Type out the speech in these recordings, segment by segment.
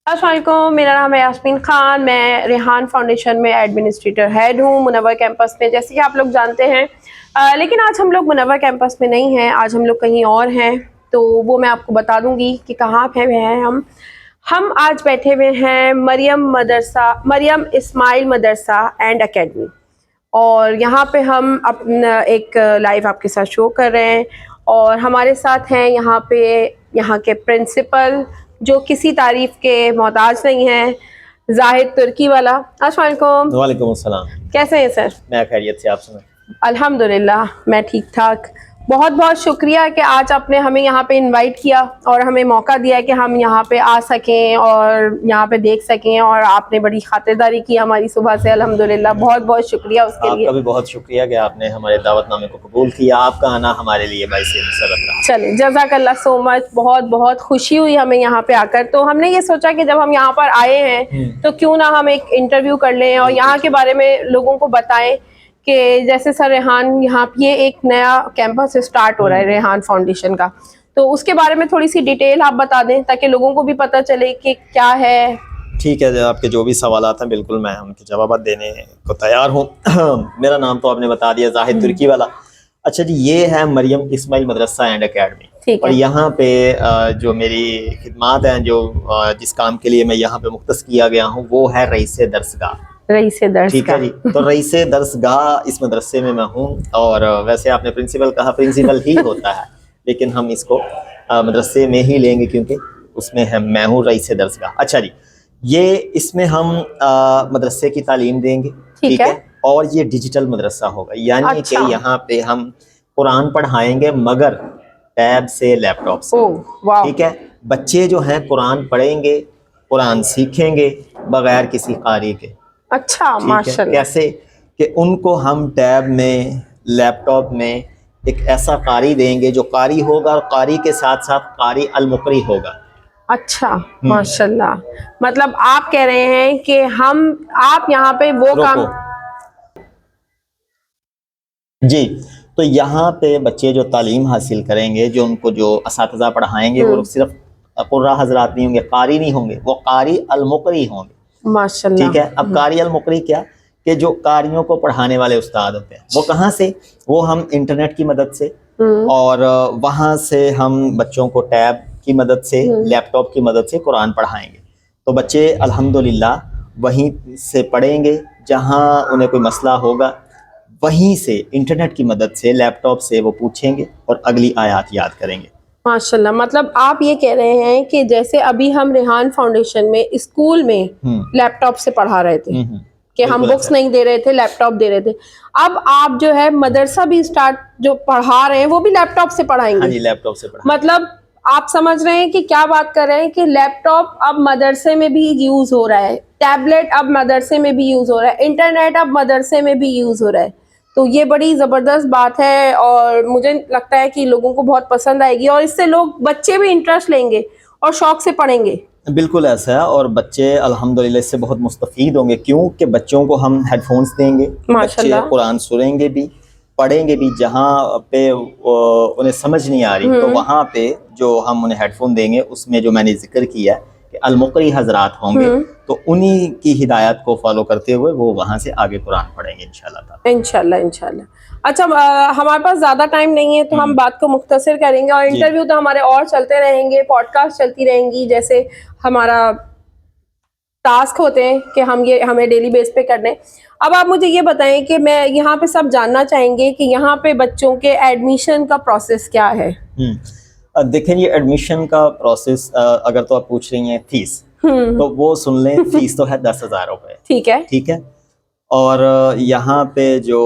السلام علیکم، میرا نام ہے یاسمین خان. میں ریحان فاؤنڈیشن میں ایڈمنسٹریٹر ہیڈ ہوں منور کیمپس میں، جیسے کہ آپ لوگ جانتے ہیں. لیکن آج ہم لوگ منور کیمپس میں نہیں ہیں، آج ہم لوگ کہیں اور ہیں. تو وہ میں آپ کو بتا دوں گی کہ کہاں پہ ہیں ہم آج بیٹھے ہوئے ہیں مریم اسماعیل مدرسہ اینڈ اکیڈمی. اور یہاں پہ ہم اپنا ایک لائیو آپ کے ساتھ شو کر رہے ہیں. اور ہمارے ساتھ ہیں یہاں کے پرنسپل، جو کسی تعریف کے محتاج نہیں ہیں، زاہد ترکی والا. السلام علیکم. وعلیکم السلام. کیسے ہیں سر؟ میں خیریت سے، آپ سنائیں. الحمدللہ میں ٹھیک ٹھاک. بہت بہت شکریہ کہ آج آپ نے ہمیں یہاں پہ انوائٹ کیا اور ہمیں موقع دیا کہ ہم یہاں پہ آ سکیں اور یہاں پہ دیکھ سکیں. اور آپ نے بڑی خاطرداری کی ہماری صبح سے، الحمدللہ. بہت بہت شکریہ اس کے لیے. آپ کا بھی بہت شکریہ کہ آپ نے ہمارے دعوت نامے کو قبول کیا. آپ کا آنا ہمارے لیے باعث مسرت رہا. چلے، جزاک اللہ سو مچ. بہت بہت خوشی ہوئی ہمیں یہاں پہ آ کر. تو ہم نے یہ سوچا کہ جب ہم یہاں پر آئے ہیں تو کیوں نہ ہم ایک انٹرویو کر لیں اور یہاں کے بارے میں لوگوں کو بتائیں کہ جیسے سر ریحان یہاں یہ ایک نیا کیمپس اسٹارٹ ہو رہا ہے ریحان فاؤنڈیشن کا، تو اس کے بارے میں تھوڑی سی ڈیٹیل آپ بتا دیں تاکہ لوگوں کو بھی پتہ چلے کہ کیا ہے. ٹھیک ہے، آپ کے جو بھی سوالات ہیں بالکل میں ان کے جوابات دینے کو تیار ہوں. میرا نام تو آپ نے بتا دیا، زاہد ترکی والا. اچھا جی، یہ ہے مریم اسماعیل مدرسہ اینڈ اکیڈمی. اور یہاں پہ جو میری خدمات ہیں، جس کام کے لیے میں یہاں پہ مختص کیا گیا ہوں، وہ ہے رئیس درسگاہ. ٹھیک ہے جی. تو رئیس درسگاہ اس مدرسے میں ہوں. اور ویسے آپ نے پرنسپل کہا، پرنسپل ہی ہوتا ہے لیکن ہم اس کو مدرسے میں ہی لیں گے کیونکہ اس میں میں ہوں رئیس درسگاہ. اچھا جی، یہ اس میں ہم مدرسے کی تعلیم دیں گے. ٹھیک ہے. اور یہ ڈیجیٹل مدرسہ ہوگا، یعنی کہ یہاں پہ ہم قرآن پڑھائیں گے مگر ٹیب سے، لیپ ٹاپ سے. ٹھیک ہے. بچے جو ہیں قرآن پڑھیں گے، قرآن سیکھیں گے بغیر کسی قاری کے. اچھا، ماشاءاللہ. کیسے کہ ان کو ہم ٹیب میں، لیپ ٹاپ میں ایک ایسا قاری دیں گے جو قاری ہوگا، اور قاری کے ساتھ ساتھ قاری المقری ہوگا. اچھا، ماشاءاللہ. مطلب آپ کہہ رہے ہیں کہ آپ یہاں پہ وہ کام. جی، تو یہاں پہ بچے جو تعلیم حاصل کریں گے، جو ان کو جو اساتذہ پڑھائیں گے، وہ صرف قراء حضرات نہیں ہوں گے، قاری نہیں ہوں گے، وہ قاری المقری ہوں گے. ماشاءاللہ. ٹھیک ہے. اب قاری المقری کیا کہ جو قاریوں کو پڑھانے والے استاد ہوتے ہیں، وہ کہاں سے؟ وہ ہم انٹرنیٹ کی مدد سے، اور وہاں سے ہم بچوں کو ٹیب کی مدد سے، لیپ ٹاپ کی مدد سے قرآن پڑھائیں گے. تو بچے الحمدللہ وہیں سے پڑھیں گے جہاں انہیں کوئی مسئلہ ہوگا، وہیں سے انٹرنیٹ کی مدد سے، لیپ ٹاپ سے وہ پوچھیں گے اور اگلی آیات یاد کریں گے. ماشاءاللہ. مطلب آپ یہ کہہ رہے ہیں کہ جیسے ابھی ہم ریحان فاؤنڈیشن میں اسکول میں لیپ ٹاپ سے پڑھا رہے تھے کہ ہم بکس نہیں دے رہے تھے، لیپ ٹاپ دے رہے تھے، اب آپ جو ہے مدرسہ بھی اسٹارٹ جو پڑھا رہے ہیں وہ بھی لیپ ٹاپ سے پڑھائیں گے. ہاں جی، لیپ ٹاپ سے پڑھائیں. مطلب آپ سمجھ رہے ہیں کہ کیا بات کر رہے ہیں کہ لیپ ٹاپ اب مدرسے میں بھی یوز ہو رہا ہے، ٹیبلٹ اب مدرسے میں بھی یوز ہو رہا ہے، انٹرنیٹ اب مدرسے میں بھی یوز ہو رہا ہے. تو یہ بڑی زبردست بات ہے اور مجھے لگتا ہے کہ لوگوں کو بہت پسند آئے گی، اور اس سے بچے بھی انٹرسٹ لیں گے اور شوق سے پڑھیں گے. بالکل ایسا ہے. اور بچے الحمدللہ اس سے بہت مستفید ہوں گے، کیوں کہ بچوں کو ہم ہیڈ فونز دیں گے، بچے قرآن سنیں گے بھی، پڑھیں گے بھی. جہاں پہ انہیں سمجھ نہیں آ رہی تو وہاں پہ جو ہم انہیں ہیڈ فون دیں گے، اس میں جو میں نے ذکر کیا کہ المقری حضرات ہوں گے، تو انہی کی ہدایت کو فالو کرتے ہوئے وہ وہاں سے آگے قرآن پڑھیں گے انشاءاللہ. انشاءاللہ. اچھا، ہمارے پاس زیادہ ٹائم نہیں ہے تو ہم بات کو مختصر کریں گے، اور انٹرویو تو ہمارے اور چلتے رہیں گے، پوڈ کاسٹ چلتی رہیں گی، جیسے ہمارا ٹاسک ہوتے ہیں کہ ہمیں ڈیلی بیس پہ کرنے. اب آپ مجھے یہ بتائیں کہ میں یہاں پہ سب جاننا چاہیں گے کہ یہاں پہ بچوں کے ایڈمیشن کا پروسیس کیا ہے. دیکھیں، یہ ایڈمیشن کا پروسیس اگر تو آپ پوچھ رہی ہیں فیس، تو وہ سن لیں. فیس تو ہے 10,000 روپے. ٹھیک ہے. اور یہاں پہ جو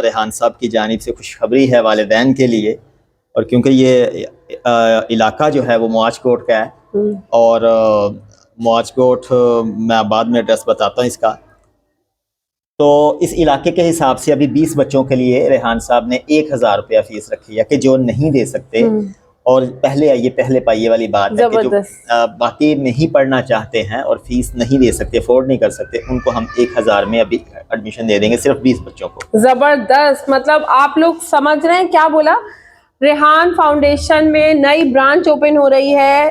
ریحان صاحب کی جانب سے خوشخبری ہے والدین کے لیے، اور کیونکہ یہ علاقہ جو ہے وہ معاج کوٹ کا ہے، اور معاج کوٹ میں بعد میں ایڈریس بتاتا ہوں اس کا. تو اس علاقے کے حساب سے ابھی 20 بچوں کے لیے ریحان صاحب نے 1,000 روپیہ فیس رکھی ہے کہ جو نہیں دے سکتے، اور پہلے پائیے والی بات ہے کہ جو باقی نہیں پڑھنا چاہتے ہیں اور فیس نہیں دے سکتے، افورڈ نہیں کر سکتے، ان کو ہم 1,000 میں ابھی ایڈمیشن دے دیں گے، صرف 20 بچوں کو. زبردست. مطلب آپ لوگ سمجھ رہے ہیں کیا بولا؟ ریحان فاؤنڈیشن میں نئی برانچ اوپن ہو رہی ہے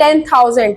10,000,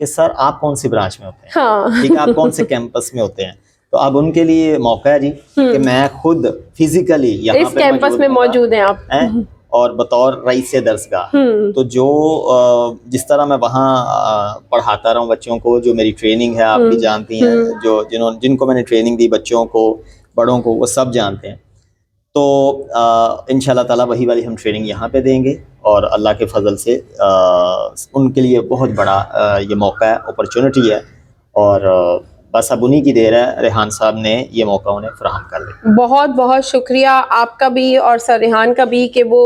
کہ سر آپ کون سی برانچ میں ہوتے ہیں, ہاں ٹھیک ہے, آپ کون سے کیمپس میں ہوتے ہیں. تو اب ان کے لیے موقع ہے جی کہ میں خود فزیکلی یہاں اس کیمپس میں موجود ہیں آپ, اور بطور رئیس درسگاہ. تو جو جس طرح میں وہاں پڑھاتا رہا ہوں بچوں کو, جو میری ٹریننگ ہے آپ بھی جانتی ہیں, جو جن کو میں نے ٹریننگ دی, بچوں کو, بڑوں کو, وہ سب جانتے ہیں. تو انشاءاللہ تعالیٰ وہی والی ہم ٹریننگ یہاں پہ دیں گے, اور اللہ کے فضل سے ان کے لیے بہت بڑا یہ موقع ہے, اپرچونٹی ہے, اور بس اب انہی کی دیر ہے, ریحان صاحب نے یہ موقع انہیں فراہم کر دیا. بہت بہت شکریہ آپ کا بھی اور سر ریحان کا بھی کہ وہ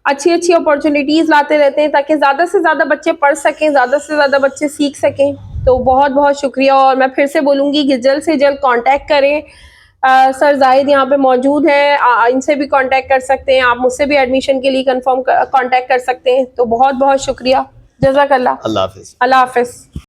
اچھی اچھی اپارچونیٹیز لاتے رہتے ہیں تاکہ زیادہ سے زیادہ بچے پڑھ سکیں, زیادہ سے زیادہ بچے سیکھ سکیں. تو بہت بہت شکریہ, اور میں پھر سے بولوں گی کہ جلد سے جلد کانٹیکٹ کریں. سر زاہد یہاں پہ موجود ہیں, ان سے بھی کانٹیکٹ کر سکتے ہیں آپ, مجھ سے بھی ایڈمیشن کے لیے کنفرم کانٹیکٹ کر سکتے ہیں. تو بہت بہت شکریہ, جزاک اللہ. اللہ حافظ. اللہ حافظ.